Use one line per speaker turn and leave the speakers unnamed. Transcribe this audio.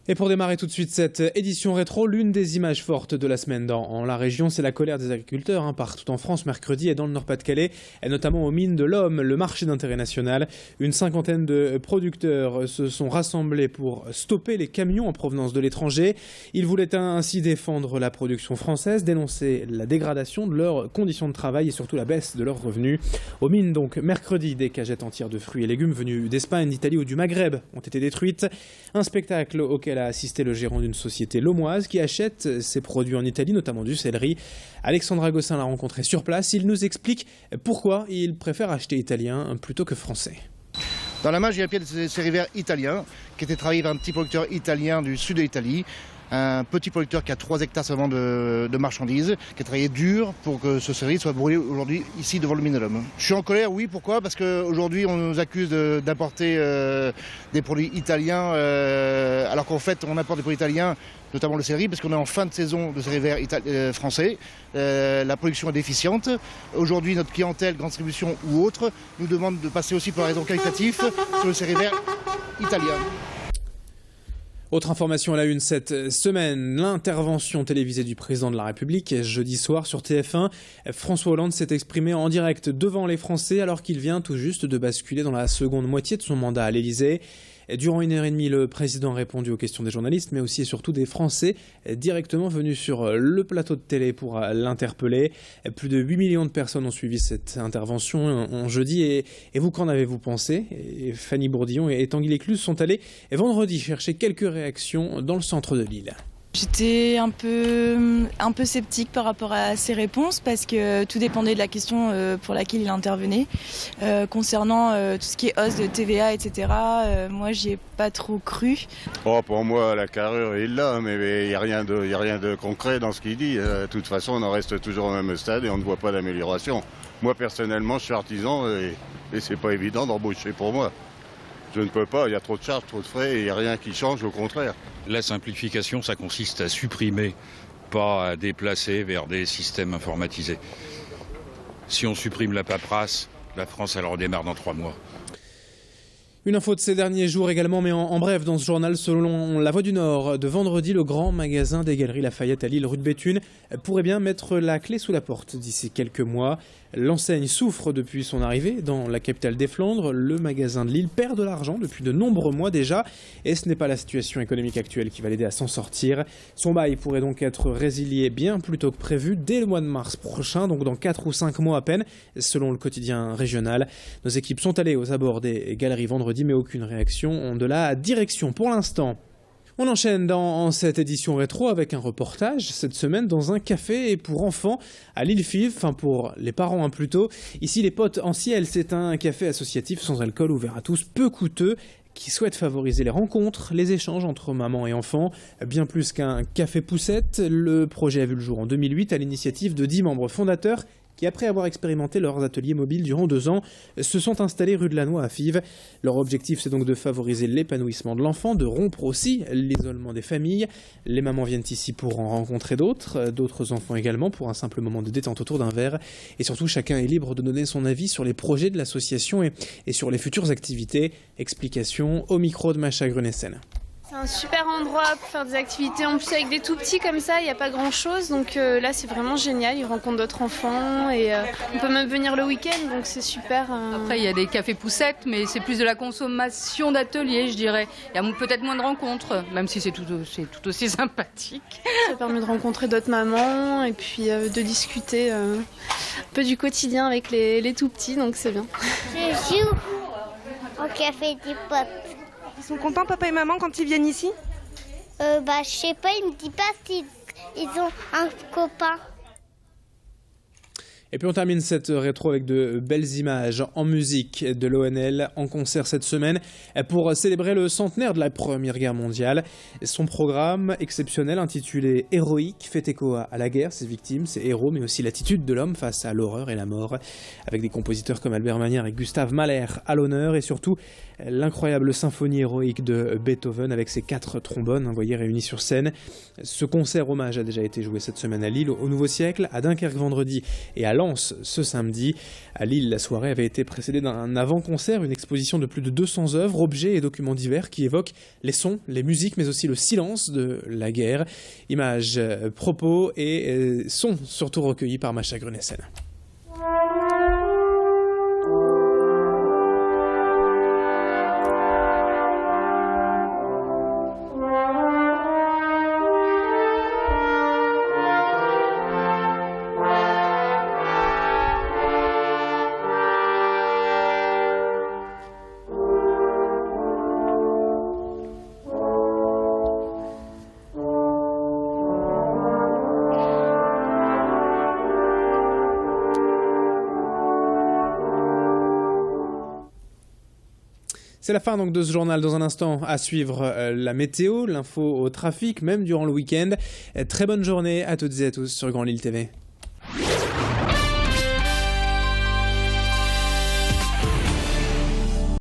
Et pour démarrer tout de suite cette édition rétro, l'une des images fortes de la semaine dans la région, c'est la colère des agriculteurs partout en France mercredi et dans le Nord-Pas-de-Calais, et notamment aux mines de l'Homme, le marché d'intérêt national. Une cinquantaine de producteurs se sont rassemblés pour stopper les camions en provenance de l'étranger. Ils voulaient ainsi défendre la production française, dénoncer la dégradation de leurs conditions de travail et surtout la baisse de leurs revenus. Aux mines donc, mercredi, des cagettes entières de fruits et légumes venus d'Espagne, d'Italie ou du Maghreb ont été détruites. Un spectacle auquel a assisté le gérant d'une société lomoise qui achète ses produits en Italie, notamment du céleri. Alexandra Gossin l'a rencontré sur place. Il nous explique pourquoi il préfère acheter italien plutôt que français.
Dans la main, j'ai un pied de cérévert italien qui était travaillé par un petit producteur italien du sud de l'Italie. Un petit producteur qui a 3 hectares seulement de marchandises, qui a travaillé dur pour que ce céleri soit brûlé aujourd'hui ici devant le mine de l'Homme. Je suis en colère, oui, pourquoi ? Parce qu'aujourd'hui on nous accuse d'importer des produits italiens, alors qu'en fait on importe des produits italiens, notamment le céleri, parce qu'on est en fin de saison de céleri vert français. La production est déficiente. Aujourd'hui notre clientèle, grande distribution ou autre, nous demande de passer aussi pour un raison qualitative sur le céleri vert italien.
Autre information à la une cette semaine, l'intervention télévisée du président de la République jeudi soir sur TF1. François Hollande s'est exprimé en direct devant les Français alors qu'il vient tout juste de basculer dans la seconde moitié de son mandat à l'Élysée. Durant 1h30, le président a répondu aux questions des journalistes, mais aussi et surtout des Français directement venus sur le plateau de télé pour l'interpeller. Plus de 8 millions de personnes ont suivi cette intervention en jeudi. Et vous, qu'en avez-vous pensé ? Et Fanny Bourdillon et Tanguy Lécluse sont allés vendredi chercher quelques réactions dans le centre de l'île.
J'étais un peu sceptique par rapport à ses réponses parce que tout dépendait de la question pour laquelle il intervenait. Concernant tout ce qui est hausse de TVA, etc., moi j'y ai pas trop cru.
Oh, pour moi, la carrure est là, mais il n'y a rien de concret dans ce qu'il dit. De toute façon, on en reste toujours au même stade et on ne voit pas d'amélioration. Moi, personnellement, je suis artisan et c'est pas évident d'embaucher pour moi. Je ne peux pas, il y a trop de charges, trop de frais et il n'y a rien qui change, au contraire.
La simplification, ça consiste à supprimer, pas à déplacer vers des systèmes informatisés. Si on supprime la paperasse, la France, elle redémarre dans 3 mois.
Une info de ces derniers jours également, mais en bref, dans ce journal, selon La Voix du Nord, de vendredi, le grand magasin des Galeries Lafayette à Lille, rue de Béthune, pourrait bien mettre la clé sous la porte d'ici quelques mois. L'enseigne souffre depuis son arrivée dans la capitale des Flandres. Le magasin de Lille perd de l'argent depuis de nombreux mois déjà, et ce n'est pas la situation économique actuelle qui va l'aider à s'en sortir. Son bail pourrait donc être résilié bien plus tôt que prévu, dès le mois de mars prochain, donc dans 4 ou 5 mois à peine, selon le quotidien régional. Nos équipes sont allées aux abords des galeries vendredi, mais aucune réaction de la direction pour l'instant. On enchaîne dans cette édition rétro avec un reportage cette semaine dans un café pour enfants à Lille-Fives, enfin pour les parents plutôt. Ici les potes en ciel, c'est un café associatif sans alcool ouvert à tous, peu coûteux, qui souhaite favoriser les rencontres, les échanges entre mamans et enfants. Bien plus qu'un café poussette, le projet a vu le jour en 2008 à l'initiative de 10 membres fondateurs qui, après avoir expérimenté leurs ateliers mobiles durant 2 ans, se sont installés rue de Lannoy à Fives. Leur objectif, c'est donc de favoriser l'épanouissement de l'enfant, de rompre aussi l'isolement des familles. Les mamans viennent ici pour en rencontrer d'autres enfants également, pour un simple moment de détente autour d'un verre. Et surtout, chacun est libre de donner son avis sur les projets de l'association et sur les futures activités. Explication au micro de Macha Grunessen.
C'est un super endroit pour faire des activités, en plus avec des tout petits comme ça, il n'y a pas grand chose, donc là c'est vraiment génial, ils rencontrent d'autres enfants et on peut même venir le week-end, donc c'est super.
Après il y a des cafés poussettes, mais c'est plus de la consommation d'ateliers, je dirais. Il y a peut-être moins de rencontres, même si c'est tout aussi sympathique.
Ça permet de rencontrer d'autres mamans et puis de discuter un peu du quotidien avec les tout petits, donc c'est bien.
Je joue au café des potes.
Ils sont contents, papa et maman, quand ils viennent ici ?
Je sais pas, ils me disent pas s'ils ont un copain.
Et puis on termine cette rétro avec de belles images en musique de l'ONL en concert cette semaine pour célébrer le centenaire de la Première Guerre mondiale. Son programme exceptionnel intitulé « Héroïque » fait écho à la guerre, ses victimes, ses héros, mais aussi l'attitude de l'homme face à l'horreur et la mort, avec des compositeurs comme Albert Manière et Gustave Mahler à l'honneur, et surtout l'incroyable symphonie héroïque de Beethoven avec ses 4 trombones, voyez, réunis sur scène. Ce concert hommage a déjà été joué cette semaine à Lille, au Nouveau Siècle, à Dunkerque vendredi et à Lens Lens ce samedi. À Lille, la soirée avait été précédée d'un avant-concert, une exposition de plus de 200 œuvres, objets et documents divers qui évoquent les sons, les musiques, mais aussi le silence de la guerre. Images, propos et sons surtout recueillis par Macha Grunessen. C'est la fin donc de ce journal. Dans un instant, à suivre la météo, l'info au trafic, même durant le week-end. Très bonne journée à toutes et à tous sur Grand Lille TV.